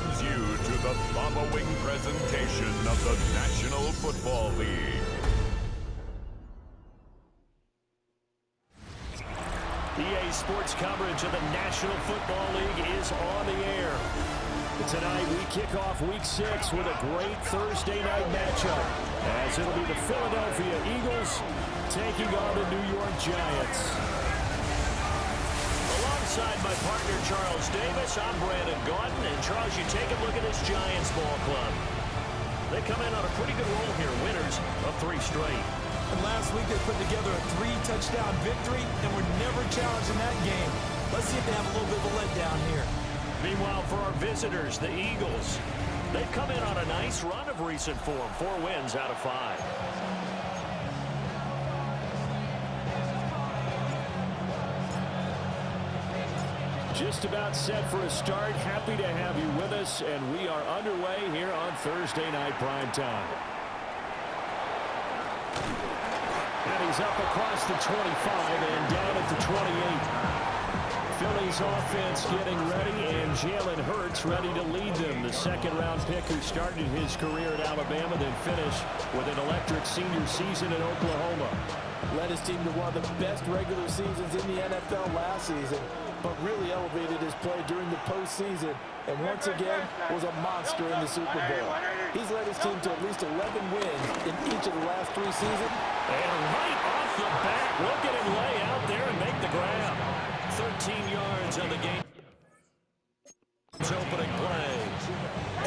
welcomes you to the following presentation of the National Football League. EA Sports coverage of the National Football League is on the air. Tonight we kick off Week 6 with a great Thursday night matchup, as it'll be the Philadelphia Eagles taking on the New York Giants. Alongside my partner Charles Davis, I'm Brandon Gaudin, and Charles, you take a look at this Giants ball club. They come in on a pretty good roll here, winners of 3 straight. And last week they put together a 3-touchdown victory and were never challenged in that game. Let's see if they have a little bit of a letdown here. Meanwhile, for our visitors, the Eagles, they've come in on a nice run of recent form, 4 wins out of 5. Just about set for a start. Happy to have you with us, and we are underway here on Thursday Night Primetime. And he's up across the 25 and down at the 28. Philly's offense getting ready, and Jalen Hurts ready to lead them. The second-round pick who started his career at Alabama, then finished with an electric senior season in Oklahoma. Led his team to one of the best regular seasons in the NFL last season, but really elevated his play during the postseason, and once again was a monster in the Super Bowl. He's led his team to at least 11 wins in each of the last 3 seasons. And right off the bat, look at him lay out there and make the grab. 13 yards on the game. It's opening play.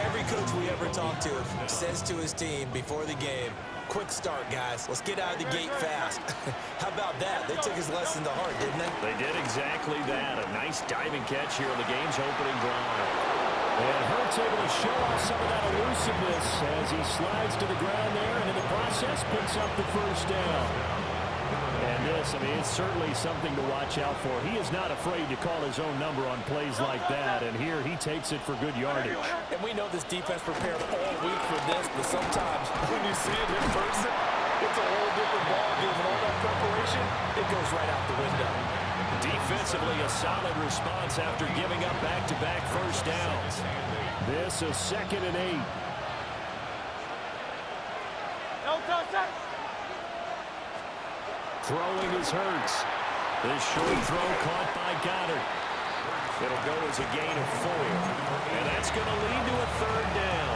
Every coach we ever talk to says to his team before the game, quick start, guys. Let's get out of the gate fast. How about that? They took his lesson to heart, didn't they? They did exactly that. A nice diving catch here on the game's opening drive. And Hurts able to show off some of that elusiveness as he slides to the ground there, and in the process picks up the first down. And this, I mean, it's certainly something to watch out for. He is not afraid to call his own number on plays like that, and here he takes it for good yardage. And we know this defense prepared all week for this, but sometimes when you see it in person, it's a whole different ballgame, and all that preparation, it goes right out the window. Defensively, a solid response after giving up back-to-back first downs. This is 2nd and 8. No touchdown. Throwing is Hurts. This short throw caught by Goddard. It'll go as a gain of 4. And that's going to lead to a 3rd down.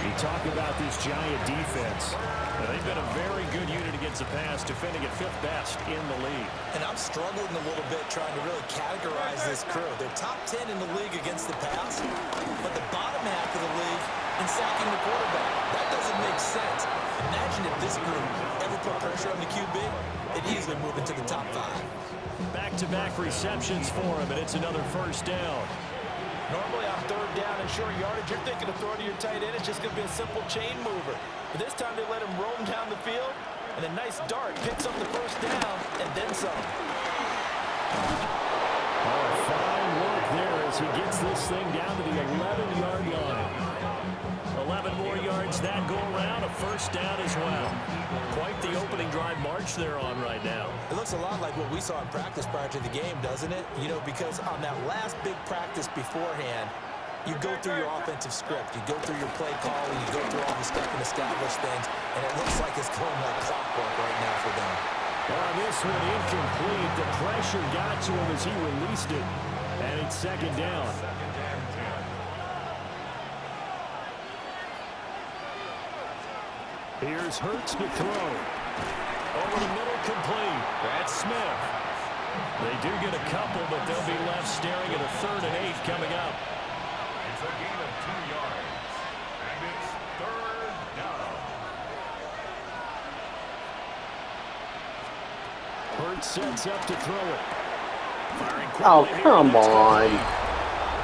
You talk about this Giant defense. Now, they've been a very good unit against the pass, defending at 5th best in the league. And I'm struggling a little bit trying to really categorize this crew. They're top 10 in the league against the pass, but the bottom half of the league in sacking the quarterback. That doesn't make sense. Imagine if this group ever put pressure on the QB, they'd easily move into the top 5. Back-to-back receptions for him, and it's another first down. Normally on 3rd down and short yardage, you're thinking of throwing to your tight end. It's just going to be a simple chain mover. But this time they let him roam down the field, and a nice dart picks up the first down and then some. Oh, fine work there as he gets this thing down to the 11-yard line. 11 more yards that go around, a first down as well. Quite the opening drive march they're on right now. It looks a lot like what we saw in practice prior to the game, doesn't it? You know, because on that last big practice beforehand, you go through your offensive script, you go through your play calling, you go through all the stuff and establish things, and it looks like it's going like clockwork right now for them. On this one, incomplete. The pressure got to him as he released it, and it's 2nd down. Here's Hurts to throw. Over the middle, complete. That's Smith. They do get a couple, but they'll be left staring at a 3rd and 8 coming up. It's a gain of 2 yards, and it's 3rd down. Hurts sets up to throw it. Firing quickly. Oh, come on.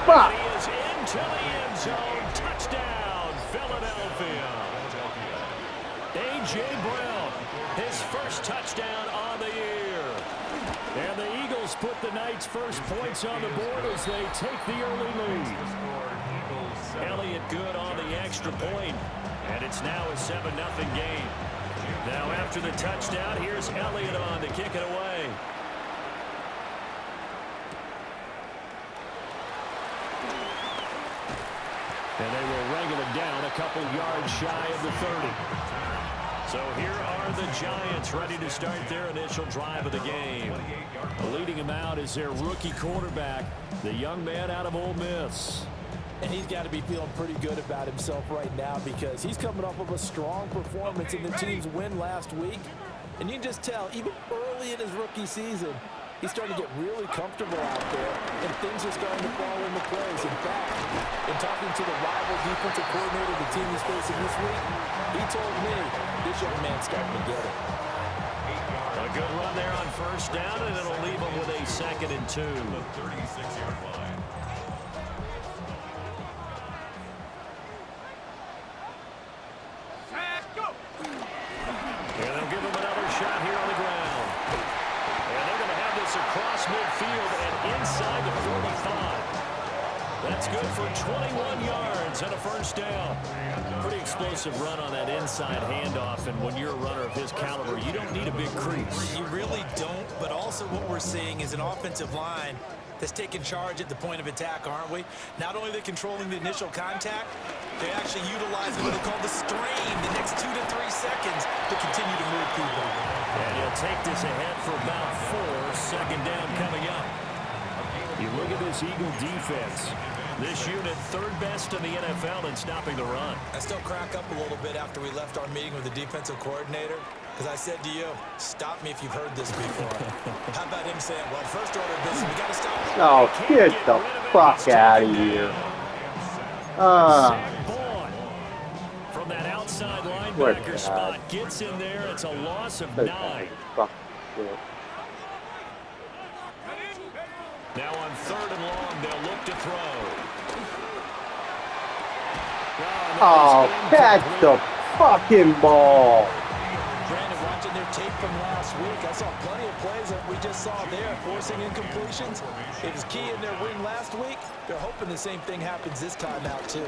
And he is into the end zone. Touchdown, Philadelphia. A.J. Brown, his first touchdown on the year. And the Eagles put the night's first points on the board as they take the early lead. Elliott good on the extra point, and it's now a 7-0 game. Now after the touchdown, here's Elliott on to kick it away. And they will wrangle it down a couple yards shy of the 30. So here are the Giants ready to start their initial drive of the game. Leading them out is their rookie quarterback, the young man out of Ole Miss. And he's got to be feeling pretty good about himself right now because he's coming off of a strong performance in the team's win last week. And you can just tell, even early in his rookie season, he's starting to get really comfortable out there, and things are starting to fall into place. In fact, in talking to the rival defensive coordinator the team is facing this week, he told me this young man's starting to get it. A good run there on first down, and it'll leave him with a 2nd and 2. 36-yard line. And they'll give him another shot here on the ground. And they're going to have this across midfield and inside the 45. That's good for 21 yards and a first down. Pretty explosive run on that inside handoff, and when you're a runner of his caliber, you don't need a big crease. You really don't, but also what we're seeing is an offensive line that's taking charge at the point of attack, aren't we? Not only are they controlling the initial contact, they actually utilizing what they call the strain the next 2 to 3 seconds to continue to move people. And he'll take this ahead for about 4. 2nd down coming up. You look at this Eagle defense. This unit 3rd best in the NFL in stopping the run. I still crack up a little bit after we left our meeting with the defensive coordinator because I said to you, stop me if you've heard this before. How about him saying, well, first order of business, we got to stop. Oh, get the fuck out of here. From that outside linebacker spot, gets in there. It's a loss of 9. Fuck shit. Now on 3rd and long, they'll look to throw. Oh, catch the fucking ball. Brandon, watching their tape from last week, I saw plenty of plays that we just saw there, forcing incompletions. It was key in their win last week. They're hoping the same thing happens this time out, too.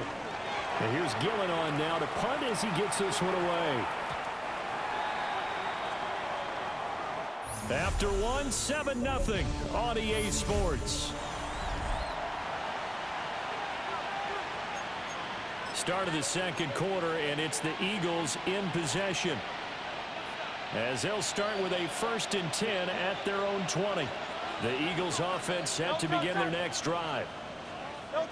And here's Gillen on now to punt as he gets this one away. After 1, 7-0 on EA Sports. Start of the 2nd quarter, and it's the Eagles in possession, as they'll start with a 1st and 10 at their own 20. The Eagles offense set to begin their next drive.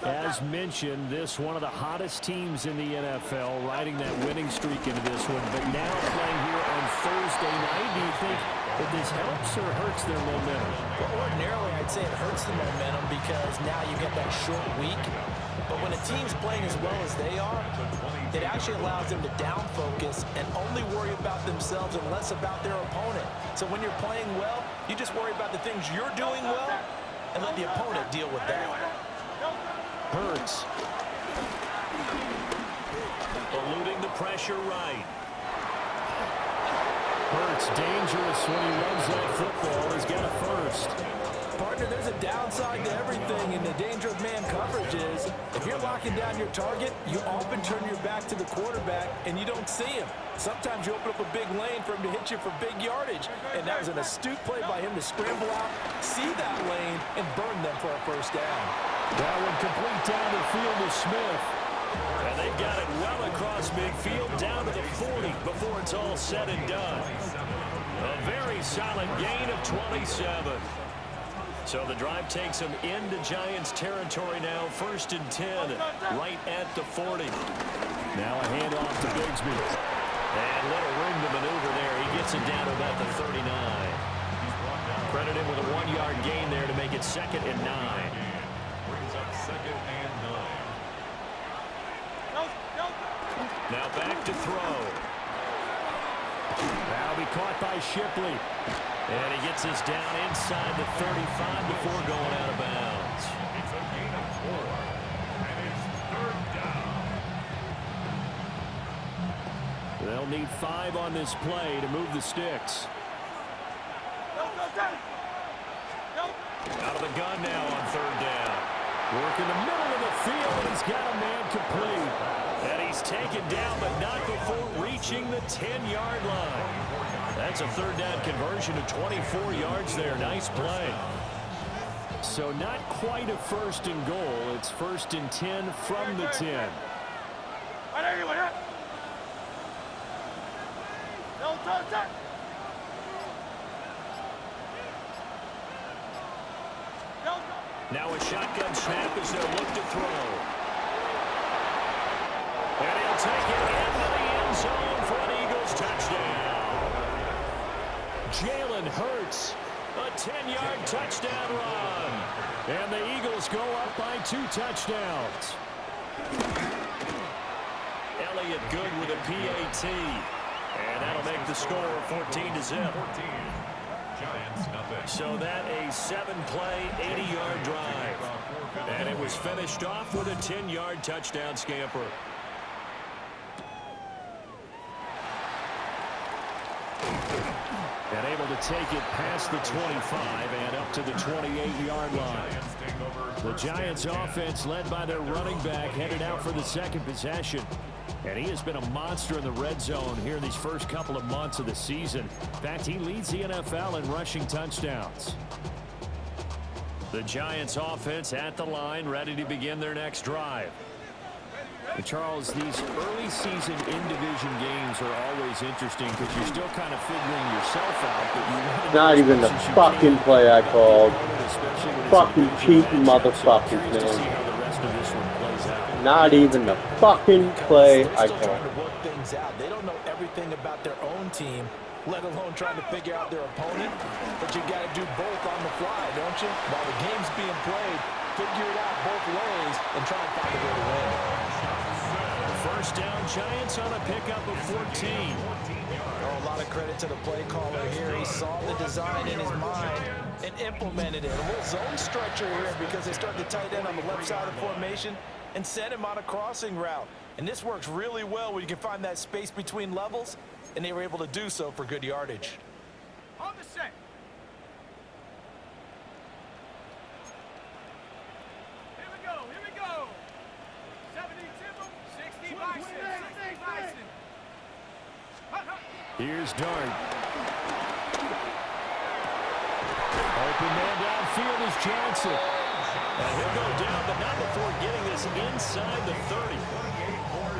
As mentioned, this one of the hottest teams in the NFL, riding that winning streak into this one, but now playing here on Thursday night. Do you think that this helps or hurts their momentum? Well, ordinarily, I'd say it hurts the momentum because now you get that short week. But when a team's playing as well as they are, it actually allows them to down focus and only worry about themselves and less about their opponent. So when you're playing well, you just worry about the things you're doing well and let the opponent deal with that. Hurts. Eluding the pressure right. Hurts dangerous when he runs that football. He's got a first. Partner, there's a downside to everything, and the danger of man coverage is if you're locking down your target, you often turn your back to the quarterback and you don't see him. Sometimes you open up a big lane for him to hit you for big yardage, and that was an astute play by him to scramble out, see that lane, and burn them for a first down. That one complete down the field to Smith. And they've got it well across midfield down to the 40 before it's all said and done. A very solid gain of 27. So the drive takes them into Giants territory now. 1st and 10 right at the 40. Now a handoff to Bigsby. And little room to maneuver there. He gets it down to about the 39. Credit him with a 1-yard gain there to make it 2nd and 9. Brings up 2nd and 9. Now back to throw. That'll be caught by Shipley. And he gets this down inside the 35 before going out of bounds. It's a gain of 4, and it's 3rd down. They'll need 5 on this play to move the sticks. Out of the gun now on 3rd down. Work in the middle of the field, and he's got a man complete. And he's taken down, but not before reaching the 10-yard line. That's a 3rd down conversion of 24 yards there. Nice play. So not quite a 1st and goal. It's 1st and 10 from the 10. Now a shotgun snap as they'll look to throw. And he'll take it into the end zone for an Eagles touchdown. Jalen Hurts, a 10-yard touchdown run. And the Eagles go up by 2 touchdowns. Elliott good with a PAT. And that'll make the score 14-0. Giants, nothing. So that a 7-play, 80-yard drive. And it was finished off with a 10-yard touchdown scamper. And able to take it past the 25 and up to the 28-yard line. The Giants offense led by their running back headed out for the second possession. And he has been a monster in the red zone here in these first couple of months of the season. In fact, he leads the NFL in rushing touchdowns. The Giants offense at the line, ready to begin their next drive. And Charles, these early season in-division games are always interesting because you're still kind of figuring yourself out. But Not even the fucking play I called. Fucking cheap motherfuckers, man. Not even the fucking play I Still called. trying to work things out. They don't know everything about their own team, let alone trying to figure out their opponent. But you got to do both on the fly, don't you? While the game's being played, figure it out both ways and try and find a way to win. First down, Giants on a pickup of 14. A lot of credit to the play caller here. He saw the design in his mind and implemented it. A little zone structure here because they start the tight end on the left side of the formation and sent him on a crossing route. And this works really well when you can find that space between levels, and they were able to do so for good yardage. On the set. Here we go, here we go. 70 Timber, 60 Bison, 60 Bison. Here's Dart. Open man downfield is Johnson. And he'll go down, but not before getting this inside the 30.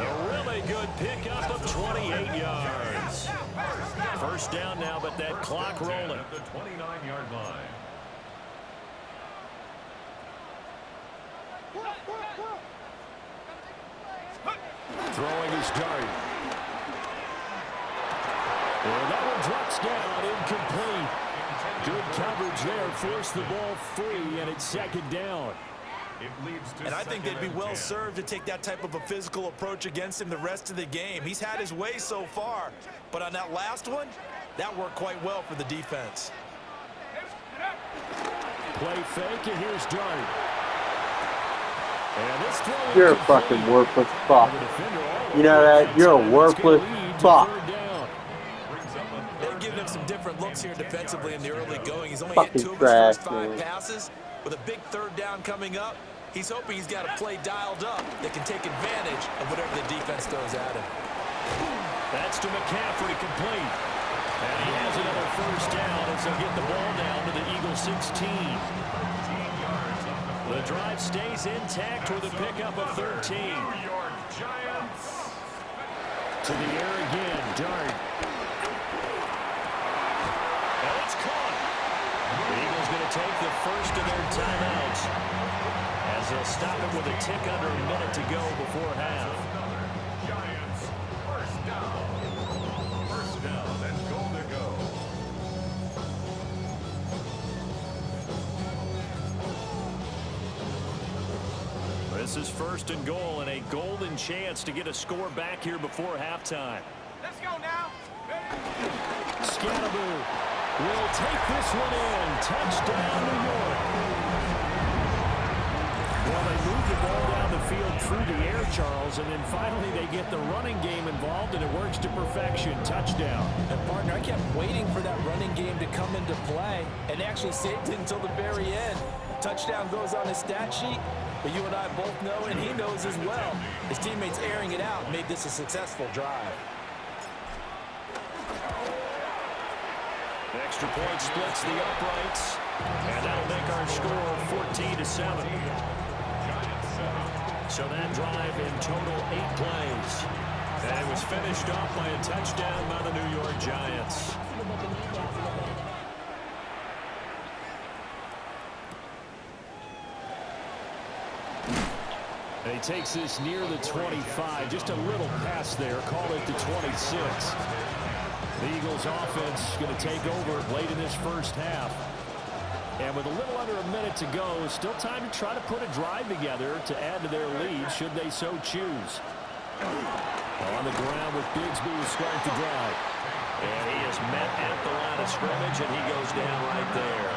A really good pickup of 28 yards. First down now, but that clock rolling. At the 29-yard line. Throwing his Dart. And that one drops down, incomplete. Good coverage there, forced the ball free, and it's second down. And I think they'd be well served to take that type of a physical approach against him the rest of the game. He's had his way so far, but on that last one, that worked quite well for the defense. Play fake, and here's Dart. And this throw You're a fucking worthless fuck. You know that? You're a worthless fuck. They're giving him some different looks here defensively in the early going. He's only Fucking hit 2 of his trash, first 5 man. passes. With a big third down coming up, he's hoping he's got a play dialed up that can take advantage of whatever the defense throws at him. That's to McCaffrey, complete. And he has another first down as they'll get the ball down to the Eagles 16. The drive stays intact with a pickup of 13. To the air again, Dart. And it's caught. The Eagles going to take the first of their timeouts as they'll stop it with a tick under a minute to go before half. Giants, first down. First down and goal to go. This is first and goal and a golden chance to get a score back here before halftime. Let's go now. Scannaboo will take this one in. Touchdown, New York. Well, they move the ball down the field through the air, Charles, and then finally they get the running game involved, and it works to perfection. Touchdown. And, partner, I kept waiting for that running game to come into play and actually saved it until the very end. Touchdown goes on his stat sheet, but you and I both know, and he knows as well, his teammates airing it out made this a successful drive. The extra point splits the uprights, and that'll make our score 14-7. So that drive in total 8 plays. And it was finished off by a touchdown by the New York Giants. And he takes this near the 25. Just a little pass there. Call it the 26. The Eagles offense going to take over late in this first half. And with a little under a minute to go, still time to try to put a drive together to add to their lead should they so choose. On the ground with Bigsby to start the drive. And he is met at the line of scrimmage, and he goes down right there.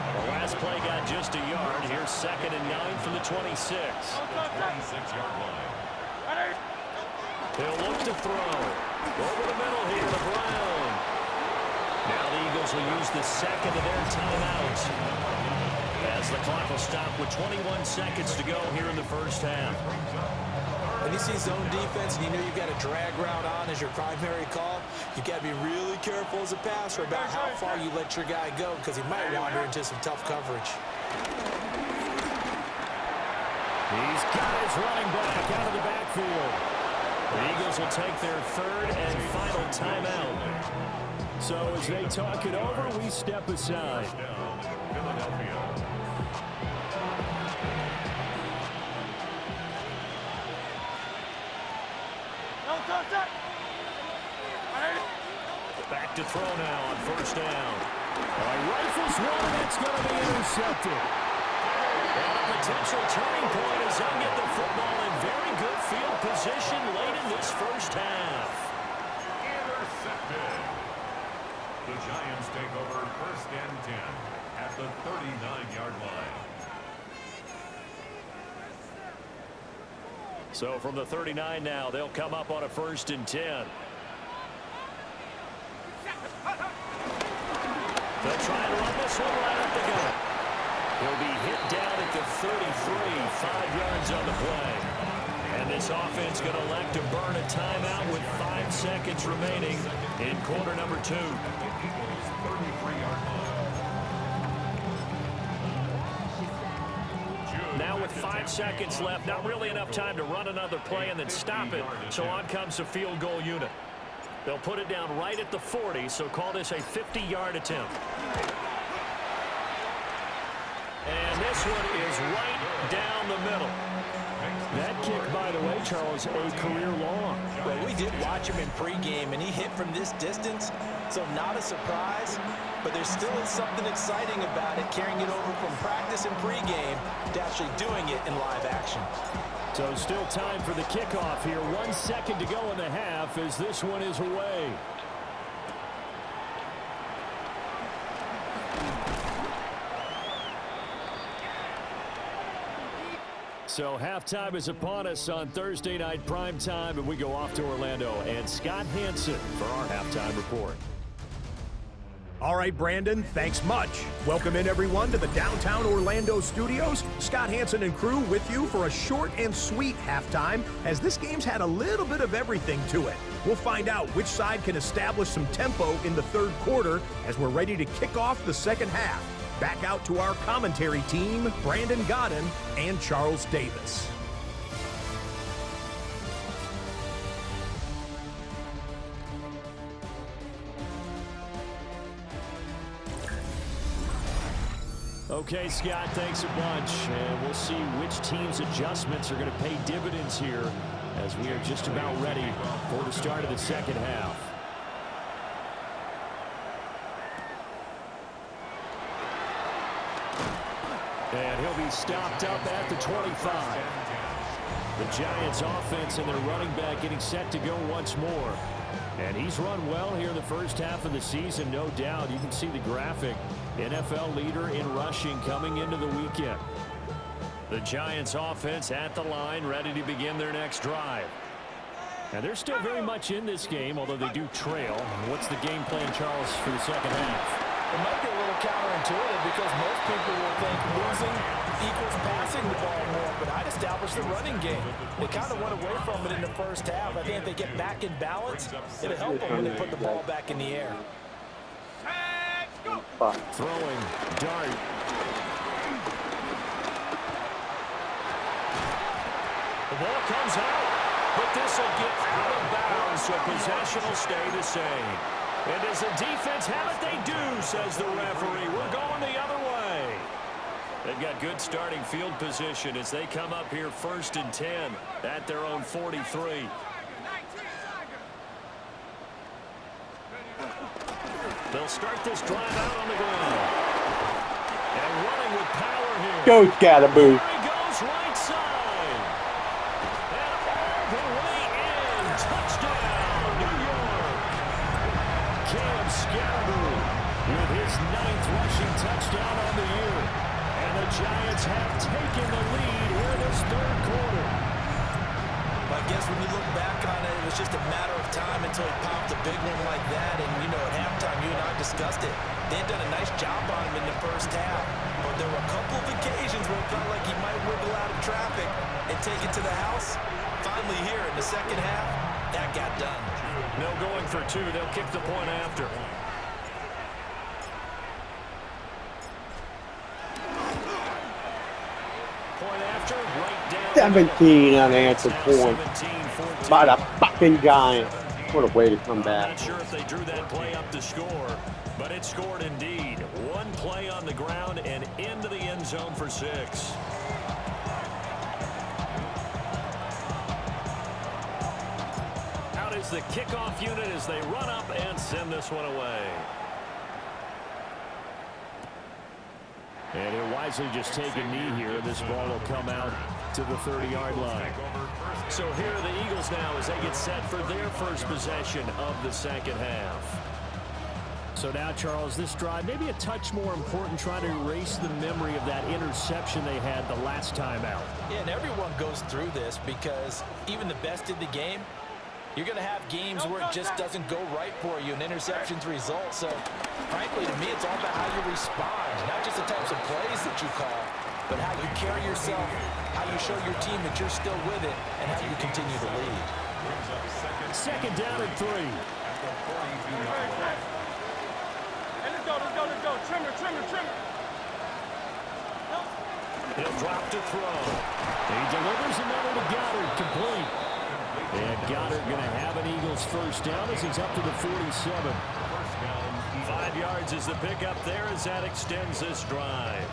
The last play got just a yard. Here's 2nd and 9 from the 26. 26-yard line. He'll look to throw. Over the middle here to Brown. Now the Eagles will use the second of their timeout as the clock will stop with 21 seconds to go here in the first half. When you see zone defense and you know you've got a drag route on as your primary call, you've got to be really careful as a passer about how far you let your guy go because he might wander into some tough coverage. He's got his running back out of the backfield. The Eagles will take their 3rd and final timeout. So as they talk it over, we step aside. Philadelphia. Back to throw now on 1st down. Rifles one, and it's going to be intercepted. And a potential turning point as they'll get the football in very good field position late in this first half. Intercepted. The Giants take over 1st and 10 at the 39-yard line. So from the 39 now, they'll come up on a 1st and 10. They'll try and run this one right up the gut. He'll be hit down at the 33, 5 yards on the play. And this offense going to elect to burn a timeout with 5 seconds remaining in quarter number 2. Now with 5 seconds left, not really enough time to run another play and then stop it. So on comes the field goal unit. They'll put it down right at the 40, so call this a 50-yard attempt. And this one is right down the middle. That kick, by the way, Charles, a career long. Well, we did watch him in pregame, and he hit from this distance, so not a surprise. But there still is something exciting about it, carrying it over from practice and pregame to actually doing it in live action. So still time for the kickoff here. 1 second to go in the half as this one is away. So halftime is upon us on Thursday night primetime, and we go off to Orlando. And Scott Hansen for our halftime report. All right, Brandon, thanks much. Welcome in, everyone, to the downtown Orlando studios. Scott Hansen and crew with you for a short and sweet halftime, as this game's had a little bit of everything to it. We'll find out which side can establish some tempo in the 3rd quarter as we're ready to kick off the 2nd half. Back out to our commentary team, Brandon Godden and Charles Davis. Okay, Scott, thanks a bunch. And we'll see which team's adjustments are going to pay dividends here as we are just about ready for the start of the 2nd half. And he'll be stopped up at the 25. The Giants offense and their running back getting set to go once more. And he's run well here in the first half of the season, no doubt. You can see the graphic. NFL leader in rushing coming into the weekend. The Giants offense at the line, ready to begin their next drive. And they're still very much in this game, although they do trail. What's the game plan, Charles, for the 2nd half? It might be a little counterintuitive because most people will think losing equals passing the ball more, but I'd establish the running game. They kind of went away from it in the first half. I think if they get back in balance, it'll help them when they put the ball back in the air. Throwing dart. The ball comes out, but this will get out of bounds, so possession will stay the same. And does the defense have it? They do, says the referee. We're going the other way. They've got good starting field position as they come up here 1st and 10 at their own 43. They'll start this drive out on the ground. And running with power here. Go, Scatterboo. There he goes, right side. And all the way in. Touchdown, New York. Cam Scatterboo with his 9th rushing touchdown on the year. And the Giants have taken the lead here in this 3rd quarter. I guess when you look back on it, it was just a matter of time until he popped a big one like that. And, you know, at halftime, you and I discussed it. They had done a nice job on him in the first half. But there were a couple of occasions where it felt like he might wiggle out of traffic and take it to the house. Finally here in the second half, that got done. No going for 2. They'll kick the point after. Point after, right down. 17 unanswered points by the fucking Giants. What a way to come back. Not sure if they drew that play up to score, but it scored indeed. One play on the ground and into the end zone for 6. Out is the kickoff unit as they run up and send this one away. And he'll wisely just take a knee here. This ball will come out to the 30-yard line. So here are the Eagles now as they get set for their first possession of the second half. So now, Charles, this drive maybe a touch more important, trying to erase the memory of that interception they had the last time out. Yeah, and everyone goes through this because even the best in the game, you're going to have games where it just doesn't go right for you and interceptions result. So, frankly, to me, it's all about how you respond, not just the types of plays that you call, but how you carry yourself, how you show your team that you're still with it, and how you continue to lead. Second down and 3. Hey, let's go. Trimmer. He'll drop to throw. He delivers another to Goddard, complete. And Goddard going to have an Eagles first down as he's up to the 47. 5 yards is the pickup there as that extends this drive.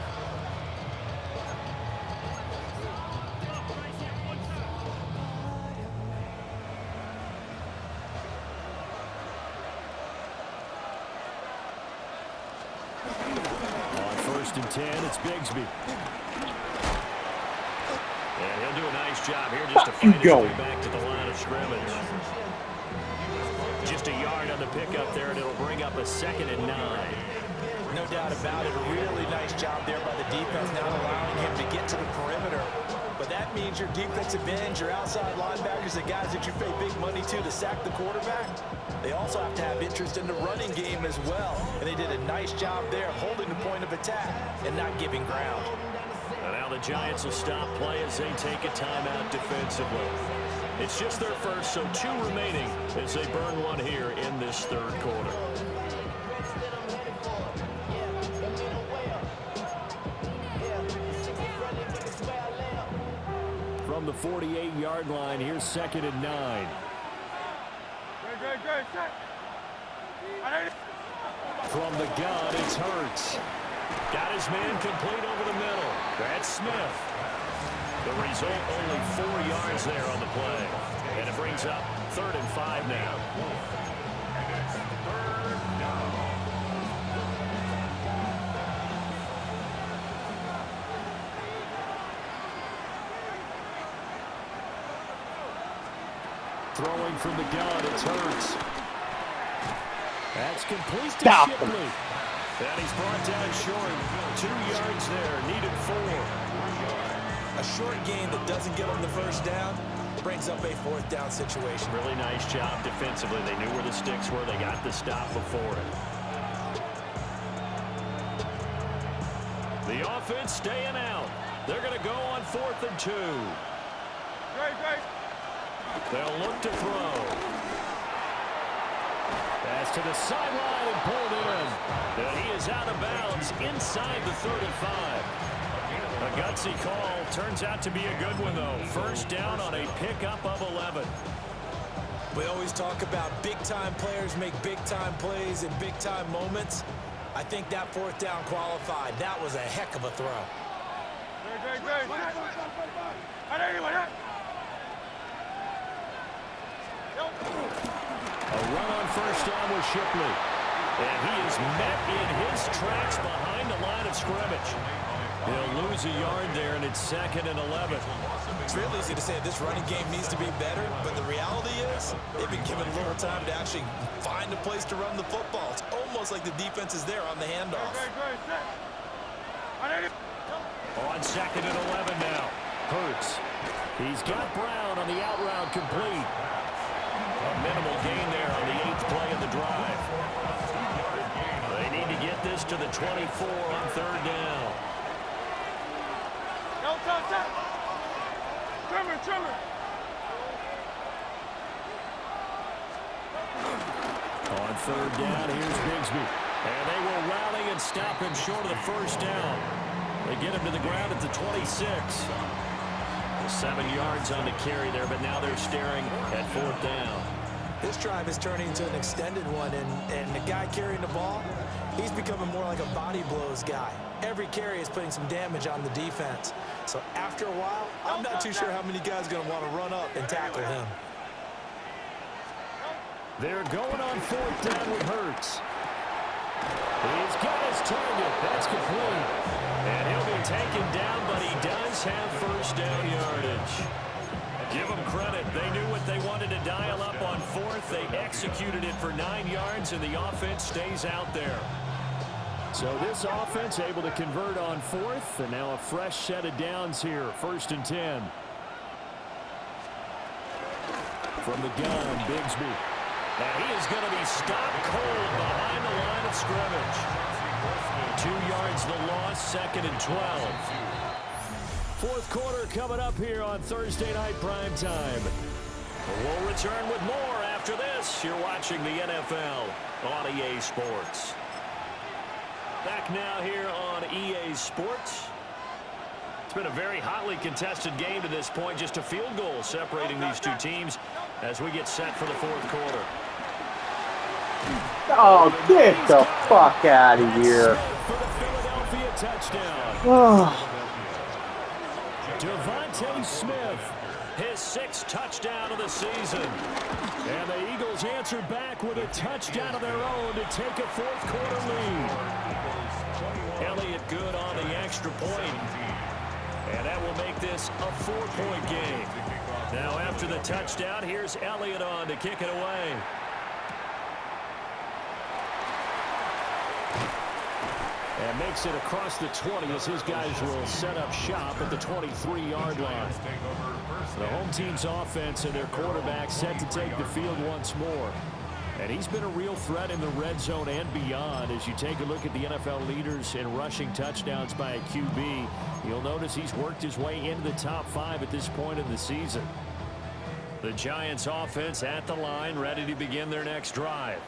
On 1st and 10, it's Bigsby. And he'll do a nice job here just to fight his way back to the line of scrimmage. Just a yard on the pickup there, and it'll bring up a 2nd and 9. No doubt about it. A really nice job there by the defense, not allowing him to get to the perimeter. But that means your defensive ends, your outside linebackers, the guys that you pay big money to sack the quarterback, they also have to have interest in the running game as well. And they did a nice job there holding the point of attack and not giving ground. And now the Giants will stop play as they take a timeout defensively. It's just their first, so 2 remaining as they burn one here in this 3rd quarter. From the 48-yard line, here's 2nd and 9. Great. From the gun, it's Hurts. Got his man complete over the middle. That's Smith. The result, only 4 yards there on the play. And it brings up 3rd and 5 now. Throwing from the gun, it's Hurts. That's complete to Shipley. And he's brought down short. 2 yards there, needed 4. A short gain that doesn't give them the first down brings up a 4th down situation. Really nice job defensively. They knew where the sticks were. They got the stop before it. The offense staying out. They're going to go on 4th and 2. Great. They'll look to throw. Pass to the sideline and pulled in. And he is out of bounds inside the 35. A gutsy call. Turns out to be a good one, though. First down on a pickup of 11. We always talk about big-time players make big-time plays in big-time moments. I think that fourth down qualified. That was a heck of a throw. A run on first down with Shipley. And he is met in his tracks behind the line of scrimmage. He'll lose a yard there, and it's 2nd and 11. It's real easy to say this running game needs to be better, but the reality is they've been given little time to actually find a place to run the football. It's almost like the defense is there on the handoff. On 2nd and 11 now. Hurts. He's got Brown on the out route complete. A minimal gain there on the 8th play of the drive. They need to get this to the 24 on 3rd down. On 3rd down, here's Bigsby. And they will rally and stop him short of the first down. They get him to the ground at the 26. 7 yards on the carry there, but now they're staring at 4th down. This drive is turning into an extended one, and the guy carrying the ball, he's becoming more like a body blows guy. Every carry is putting some damage on the defense. So after a while, I'm not too sure how many guys are going to want to run up and tackle him. They're going on 4th down with Hurts. He's got his target. That's complete. And he'll be taken down, but he does have first down yardage. Give them credit. They knew what they wanted to dial up on 4th. They executed it for 9 yards, and the offense stays out there. So this offense able to convert on 4th, and now a fresh set of downs here. 1st and 10. From the gun, Bigsby. Now he is going to be stopped cold behind the line of scrimmage. 2 yards the loss, 2nd and 12. 4th quarter coming up here on Thursday Night Primetime. We'll return with more after this. You're watching the NFL on EA Sports. Back now here on EA Sports. It's been a very hotly contested game to this point. Just a field goal separating these two teams as we get set for the 4th quarter. Oh, get the fuck out of here. For the Philadelphia touchdown. Oh. Devontae Smith, his 6th touchdown of the season. And the Eagles answer back with a touchdown of their own to take a 4th quarter lead. Elliott good on the extra point. And that will make this a 4-point game. Now after the touchdown, here's Elliott on to kick it away. And makes it across the 20 as his guys will set up shop at the 23-yard line. The home team's offense and their quarterback set to take the field once more. And he's been a real threat in the red zone and beyond. As you take a look at the NFL leaders in rushing touchdowns by a QB, you'll notice he's worked his way into the top 5 at this point in the season. The Giants offense at the line, ready to begin their next drive.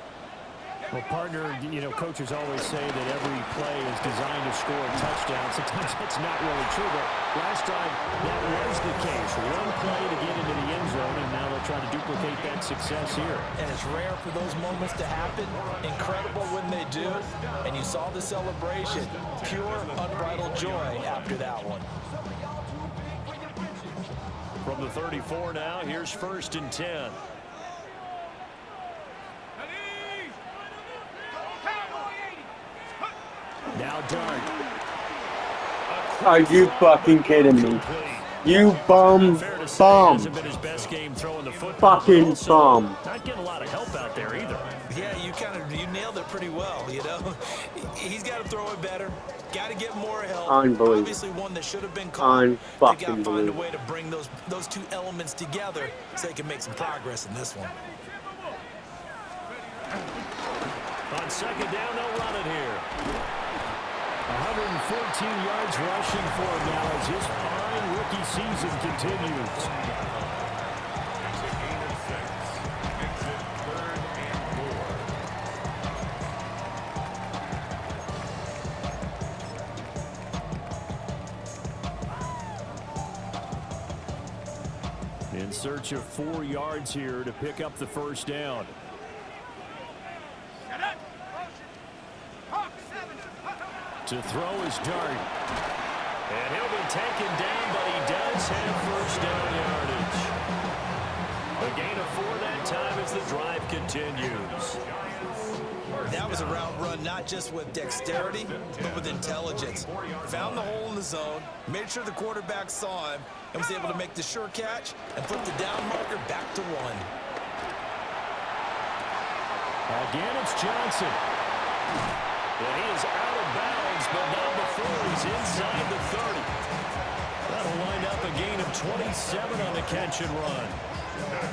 Well, partner, you know, coaches always say that every play is designed to score a touchdown. Sometimes that's not really true, but last time that was the case. One play to get into the end zone, and now they'll try to duplicate that success here. And it's rare for those moments to happen. Incredible when they do. And you saw the celebration. Pure, unbridled joy after that one. From the 34 now, here's 1st and 10. Now Dart. Are you fucking kidding me? You bum. Fucking bum. Not getting a lot of help out there either. Yeah, you nailed it pretty well, you know. He's got to throw it better. Got to get more help. Unbelievable. Obviously one that should have been called. They got to find a Unbelievable. way to bring those two elements together so they can make some progress in this one. On 2nd down, they'll run it here. 114 yards rushing for him now as his fine rookie season continues. In search of 4 yards here to pick up the first down. To throw is Dart. And he'll be taken down, but he does have first down yardage. A gain of 4 that time as the drive continues. That was a route run not just with dexterity, but with intelligence. Found the hole in the zone, made sure the quarterback saw him, and was able to make the sure catch and flip the down marker back to 1. Again, it's Johnson. And he is out of bounds, but not before he's inside the 30. That'll wind up a gain of 27 on the catch and run.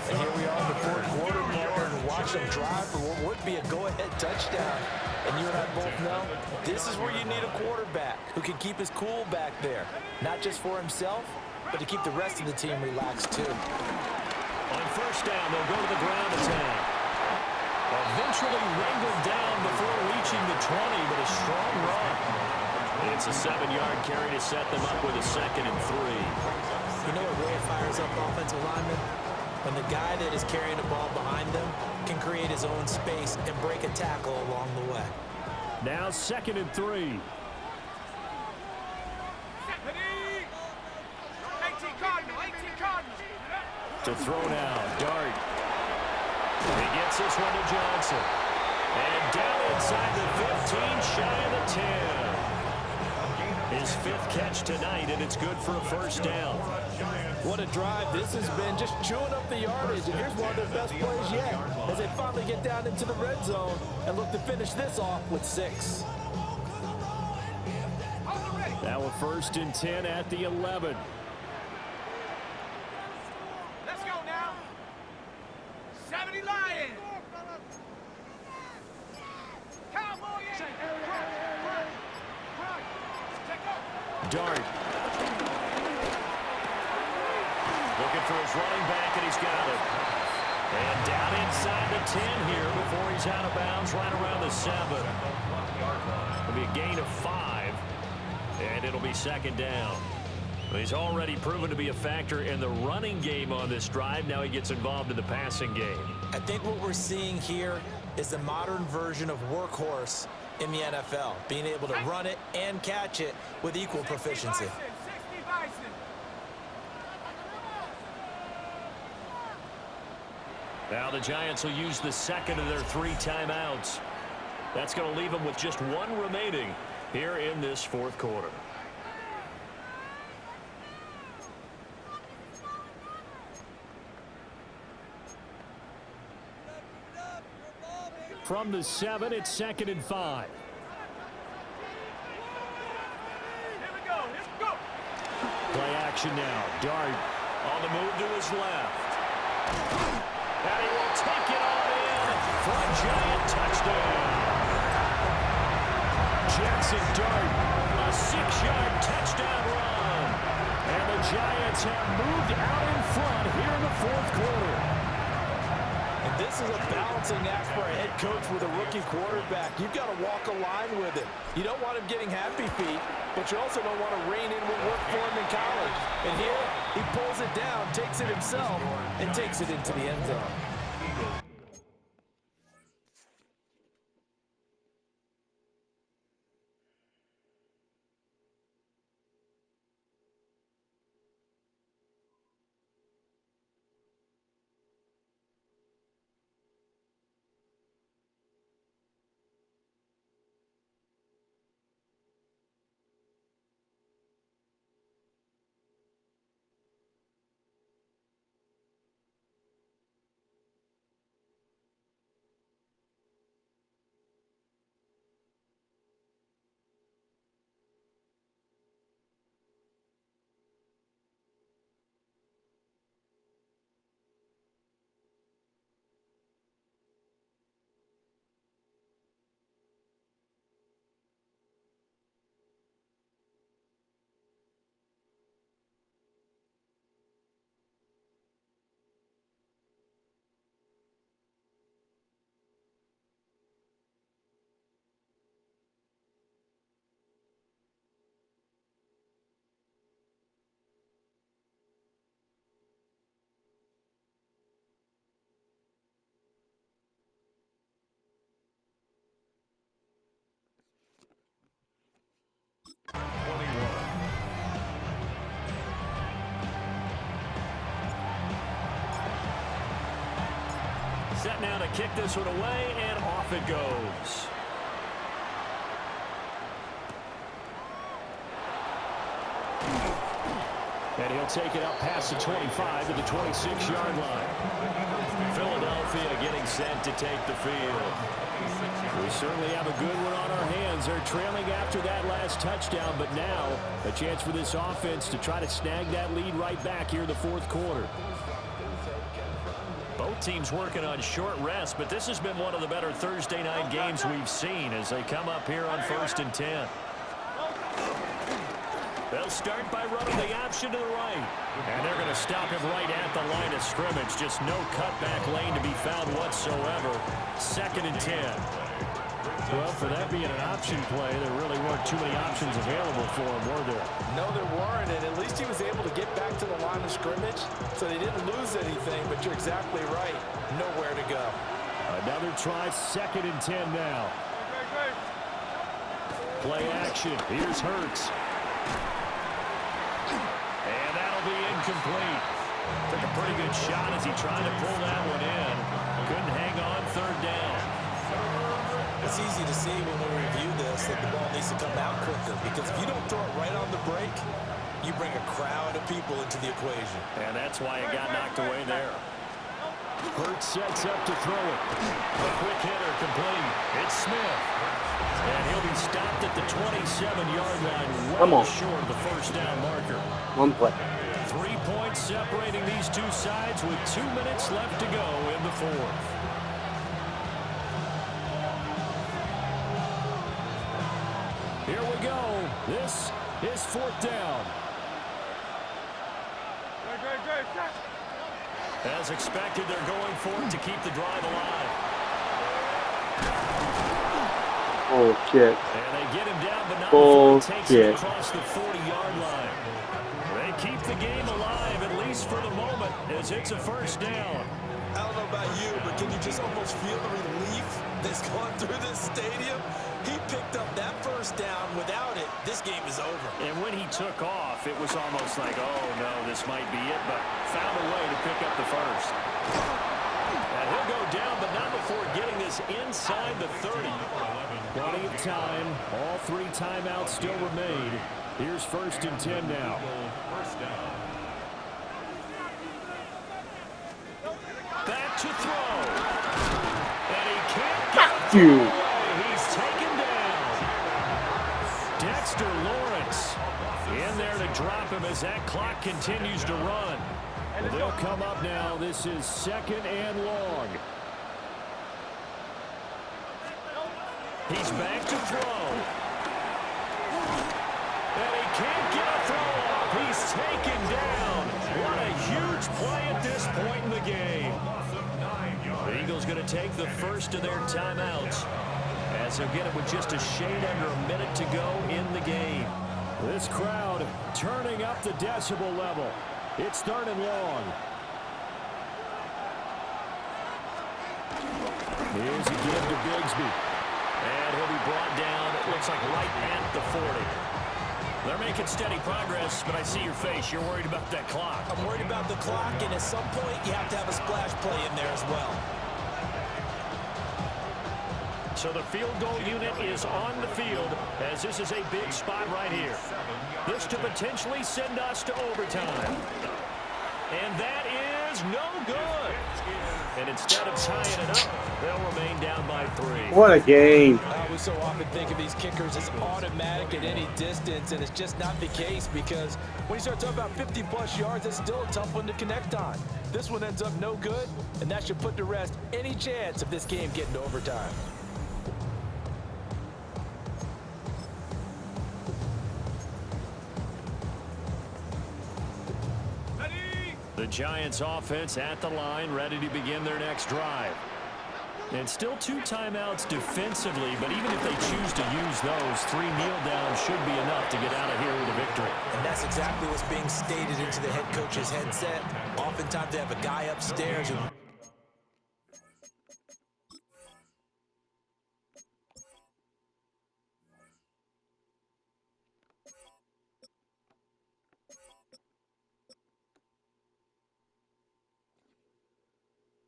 And here we are in the fourth quarter, and watch them drive for what would be a go-ahead touchdown. And you and I both know this is where you need a quarterback who can keep his cool back there, not just for himself, but to keep the rest of the team relaxed too. On first down, they'll go to the ground attack. Eventually wrangled down before reaching the 20, but a strong run. It's a 7-yard carry to set them up with a 2nd and 3. You know what really fires up offensive linemen? When the guy that is carrying the ball behind them can create his own space and break a tackle along the way. Now 2nd and 3. To throw now, Dart. He gets this one to Johnson. And down inside the 15, shy of the 10. His 5th catch tonight, and it's good for a first down. What a drive this has been, just chewing up the yardage. And here's one of their best plays yet as they finally get down into the red zone and look to finish this off with 6. Now a 1st and 10 at the 11. Let's go now. 70 Lions. Cowboy. Dart. Looking for his running back, and he's got it. And down inside the 10 here before he's out of bounds, right around the 7. It'll be a gain of 5, and it'll be 2nd down. He's already proven to be a factor in the running game on this drive. Now he gets involved in the passing game. I think what we're seeing here is the modern version of workhorse in the NFL, being able to run it and catch it with equal proficiency. 60 Bison. Now the Giants will use the 2nd of their 3 timeouts. That's going to leave them with just 1 remaining here in this 4th quarter. From the 7, it's 2nd and 5. Here we go. Here we go. Play action now. Dart on the move to his left. And he will take it on in for a Giant touchdown. Jackson Dart, a 6-yard touchdown run. And the Giants have moved out in front here in the 4th quarter. And this is a balancing act for a head coach with a rookie quarterback. You've got to walk a line with him. You don't want him getting happy feet, but you also don't want to rein in what worked for him in college. And here, he pulls it down, takes it himself, and takes it into the end zone. set now to kick this one away, and off it goes. And he'll take it up past the 25 to the 26-yard line. Philadelphia getting set to take the field. We certainly have a good one on our hands. They're trailing after that last touchdown, but now a chance for this offense to try to snag that lead right back here in the fourth quarter. Both teams working on short rest, but this has been one of the better Thursday night games we've seen as they come up here on 1st and 10. They'll start by running the option to the right. And they're going to stop him right at the line of scrimmage. Just no cutback lane to be found whatsoever. 2nd and 10. Well, for that being an option play, there really weren't too many options available for him, were there? No, there weren't, and at least he was able to get back to the line of scrimmage, so they didn't lose anything, but you're exactly right. Nowhere to go. Another try, 2nd and 10 now. Play action. Here's Hurts. And that'll be incomplete. Took a pretty good shot as he tried to pull that one in. Couldn't hang on 3rd down. It's easy to see when we review this that the ball needs to come out quicker, because if you don't throw it right on the break, you bring a crowd of people into the equation. And that's why it got knocked away there. Hurts sets up to throw it. A quick hitter complete. It's Smith. And he'll be stopped at the 27-yard line, well short of the 1st down marker. 1 play. 3 points separating these two sides with 2 minutes left to go in the 4th. Here we go. This is 4th down. As expected, they're going for it to keep the drive alive. Oh, shit. And they get him down, but not before he takes it across the 40-yard line. They keep the game alive, at least for the moment, as it's a 1st down. I don't know about you, but can you just almost feel the relief that's going through this stadium? He picked up that 1st down. Without it, this game is over. And when he took off, it was almost like, oh, no, this might be it, but found a way to pick up the 1st. And he'll go down, but not before getting this inside the 30. Plenty of time. All 3 timeouts still remain. Here's 1st and 10 now. Back to throw. And he can't get You. He's taken down. Dexter Lawrence in there to drop him as that clock continues to run. Well, they'll come up now. This is 2nd and long. He's back to throw. And he can't get a throw off. He's taken down. What a huge play at this point in the game. The Eagles going to take the 1st of their timeouts, as they'll get it with just a shade under a minute to go in the game. This crowd turning up the decibel level. It's 3rd and long. Here's a give to Bigsby. And he'll be brought down, it looks like right at the 40. They're making steady progress, but I see your face. You're worried about that clock. I'm worried about the clock, and at some point, you have to have a splash play in there as well. So the field goal unit is on the field, as this is a big spot right here. This to potentially send us to overtime. And that is no good. And instead of tying it up, they'll remain down by 3. What a game. We so often think of these kickers as automatic at any distance, and it's just not the case, because when you start talking about 50-plus yards, it's still a tough one to connect on. This one ends up no good, and that should put to rest any chance of this game getting to overtime. The Giants offense at the line, ready to begin their next drive. And still 2 timeouts defensively, but even if they choose to use those, 3 kneel downs should be enough to get out of here with a victory. And that's exactly what's being stated into the head coach's headset. Oftentimes they have a guy upstairs who...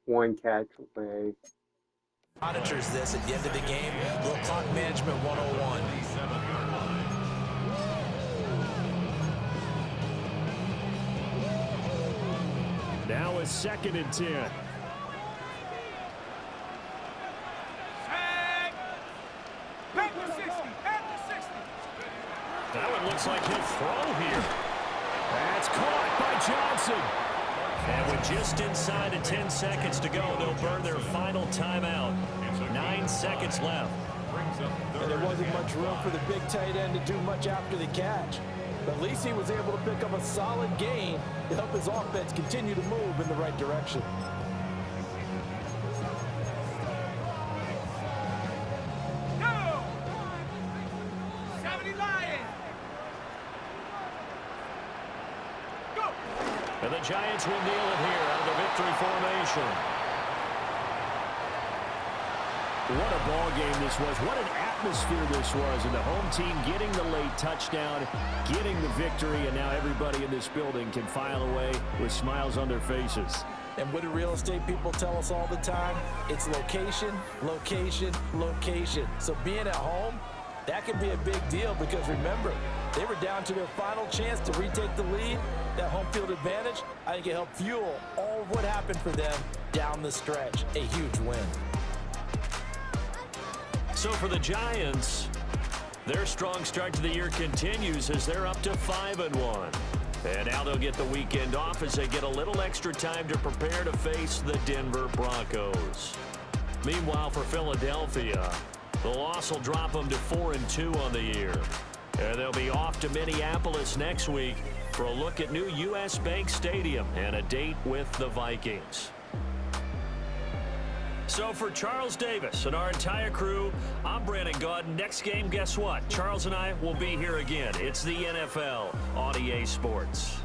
One catch away. Monitors this at the end of the game. Little clock management 101. Now a 2nd and 10. Back to 60. Back to 60. That one looks like he'll throw here. That's caught by Johnson. And with just inside of 10 seconds to go, they'll burn their final timeout. 9 seconds left. And there wasn't much room for the big tight end to do much after the catch. But at least he was able to pick up a solid gain to help his offense continue to move in the right direction. Go! 70 Lions. Go! And the Giants will kneel it here out of the victory formation. What a ball game this was. What an atmosphere this was. And the home team getting the late touchdown, getting the victory, and now everybody in this building can file away with smiles on their faces. And what do real estate people tell us all the time? It's location, location, location. So being at home, that can be a big deal because remember, they were down to their final chance to retake the lead. That home field advantage, I think it helped fuel all of what happened for them down the stretch. A huge win. So for the Giants, their strong start to the year continues as they're up to 5-1. And now they'll get the weekend off as they get a little extra time to prepare to face the Denver Broncos. Meanwhile, for Philadelphia, the loss will drop them to 4-2 on the year. And they'll be off to Minneapolis next week for a look at new U.S. Bank Stadium and a date with the Vikings. So for Charles Davis and our entire crew, I'm Brandon Gaudin. Next game, guess what? Charles and I will be here again. It's the NFL on EA Sports.